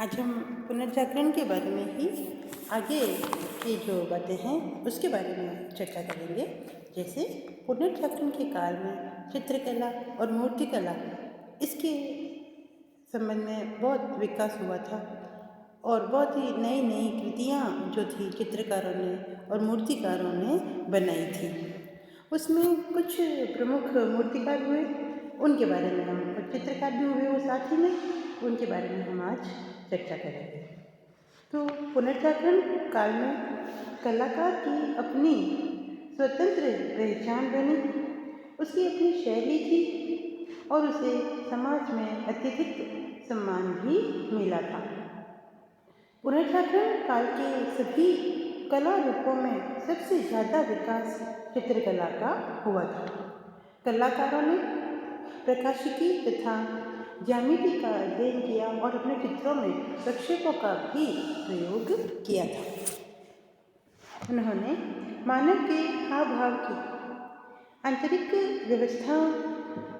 आज हम पुनर्जागरण के बारे में ही आगे की जो बातें हैं उसके बारे में चर्चा करेंगे। जैसे पुनर्जागरण के काल में चित्रकला और मूर्तिकला इसके संबंध में बहुत विकास हुआ था और बहुत ही नई नई कृतियाँ जो थी चित्रकारों ने और मूर्तिकारों ने बनाई थी। उसमें कुछ प्रमुख मूर्तिकार हुए, उनके बारे में हम, कुछ चित्रकार भी हुए वो साथ ही में, उनके बारे में हम आज चर्चा करेंगे। तो पुनर्जागरण काल में कलाकार की अपनी स्वतंत्र पहचान बनी, उसकी अपनी शैली थी और उसे समाज में अत्यधिक सम्मान भी मिला था। पुनर्जागरण काल के सभी कला रूपों में सबसे ज़्यादा विकास चित्रकला का हुआ था। कलाकारों ने प्रकाशिकी तथा ज्यामिति का अध्ययन किया और अपने चित्रों में प्रक्षेपों का भी प्रयोग किया था। उन्होंने मानव के हाव भाव की आंतरिक व्यवस्थाओं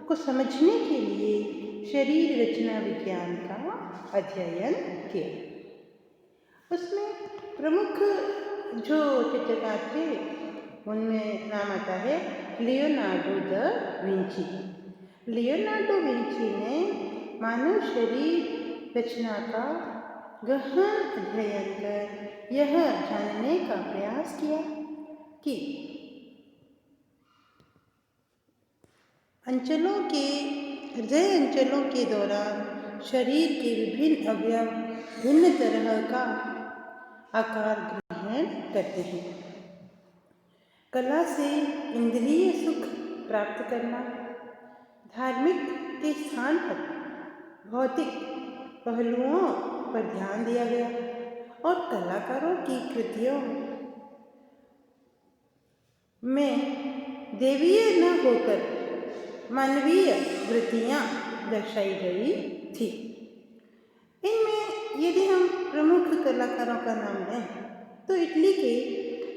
को समझने के लिए शरीर रचना विज्ञान का अध्ययन किया। उसमें प्रमुख जो चित्रकार थे उनमें नाम आता है Leonardo da Vinci. Leonardo Vinci ने मानव शरीर रचना का गहन अध्ययन कर यह जानने का प्रयास किया कि हृदय अंचलों के दौरान शरीर के विभिन्न अवयव भिन्न तरह का आकार ग्रहण करते हैं। कला से इंद्रिय सुख प्राप्त करना, धार्मिक के स्थान पर भौतिक पहलुओं पर ध्यान दिया गया और कलाकारों की कृतियों में देवीय न होकर मानवीय वृत्तियाँ दर्शाई गई थी। इनमें यदि हम प्रमुख कलाकारों का नाम लें तो इटली के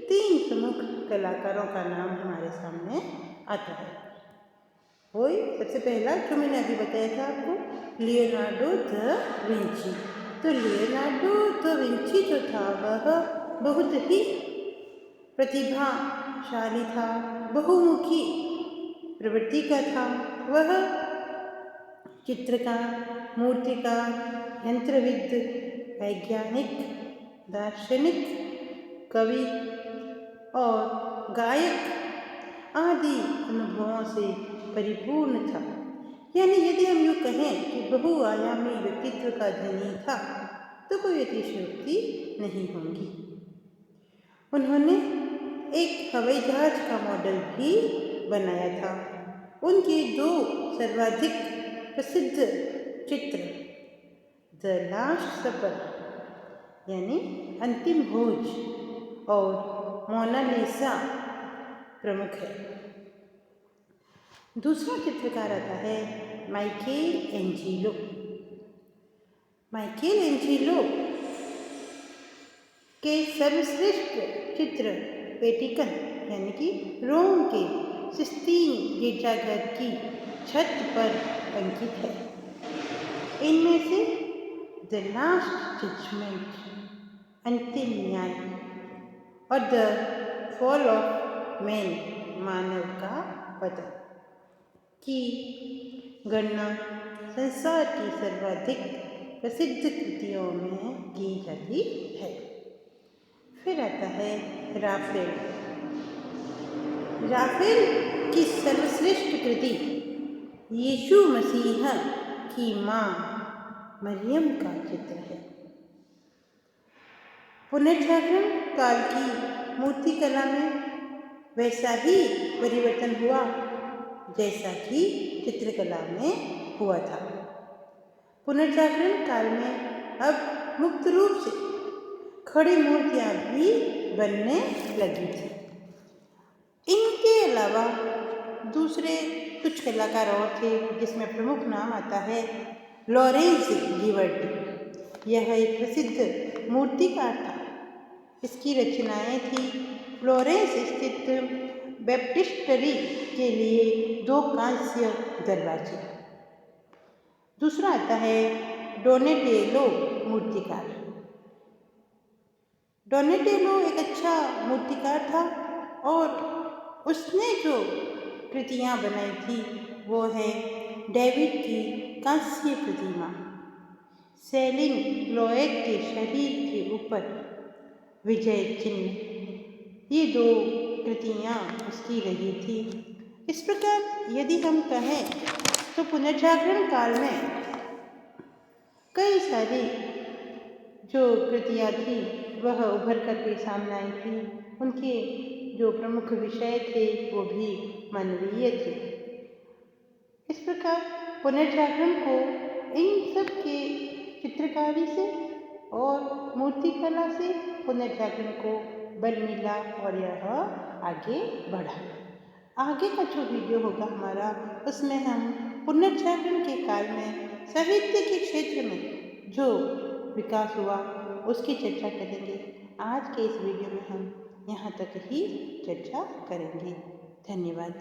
3 प्रमुख कलाकारों का नाम हमारे सामने आता है। वही सबसे पहला जो मैंने अभी बताया था आपको, लियोनार्डो दा विंची। तो लियोनार्डो दा विंची जो था वह बहुत ही प्रतिभाशाली था, बहुमुखी प्रवृत्ति का था। वह चित्रकार, मूर्तिकार, यंत्रविद, वैज्ञानिक, दार्शनिक, कवि और गायक आदि अनुभवों से परिपूर्ण था। यानी यदि हम यूँ कहें कि बहुआयामी व्यक्तित्व का धनी था तो कोई अतिशयोक्ति नहीं होगी। उन्होंने एक हवाई जहाज का मॉडल भी बनाया था। उनके 2 सर्वाधिक प्रसिद्ध चित्र द लास्ट सपर यानी अंतिम भोज और मोनालिसा प्रमुख है। दूसरा चित्रकार आता है माइकेल एंजिलो। माइकेल एंजिलो के सर्वश्रेष्ठ चित्र वेटिकन यानी कि रोम के सिस्तीन गिरजाघर की छत पर अंकित है। इनमें से द लास्ट जजमेंट अंतिम न्याय और द फॉल ऑफ मैन मानव का पतन की गणना संसार की सर्वाधिक प्रसिद्ध कृतियों में की जाती है। फिर आता है राफेल। राफेल की सर्वश्रेष्ठ कृति यीशु मसीह की माँ मरियम का चित्र है। पुनर्जागरण काल की मूर्तिकला में वैसा ही परिवर्तन हुआ जैसा कि चित्रकला में हुआ था। पुनर्जागरण काल में अब मुक्त रूप से खड़ी मूर्तियाँ भी बनने लगी थी। इनके अलावा दूसरे कुछ कलाकार और थे जिसमें प्रमुख नाम आता है लॉरेंस गिवर्टी। यह एक प्रसिद्ध मूर्तिकार था। इसकी रचनाएं थी फ्लोरेंस स्थित बैप्टिस्टरी के लिए 2 कांस्य दरवाजे। दूसरा आता है डोनेटेलो मूर्तिकार। डोनेटेलो एक अच्छा मूर्तिकार था और उसने जो कृतियाँ बनाई थी वो है डेविड की कांस्य प्रतिमा, सेलिन क्लोएट के शरीर के ऊपर विजय चिन्ह। ये दो कृतियाँ उसकी रही थी। इस प्रकार यदि हम कहें तो पुनर्जागरण काल में कई सारी जो कृतियाँ थी वह उभर कर के सामने आई थी। उनके जो प्रमुख विषय थे वो भी मानवीय थे। इस प्रकार पुनर्जागरण को इन सब के चित्रकारी से और मूर्तिकला से पुनर्जागरण को बल मिला और यह आगे बढ़ा। आगे का जो वीडियो होगा हमारा उसमें हम पुनर्जागरण के काल में साहित्य के क्षेत्र में जो विकास हुआ उसकी चर्चा करेंगे। आज के इस वीडियो में हम यहाँ तक ही चर्चा करेंगे। धन्यवाद।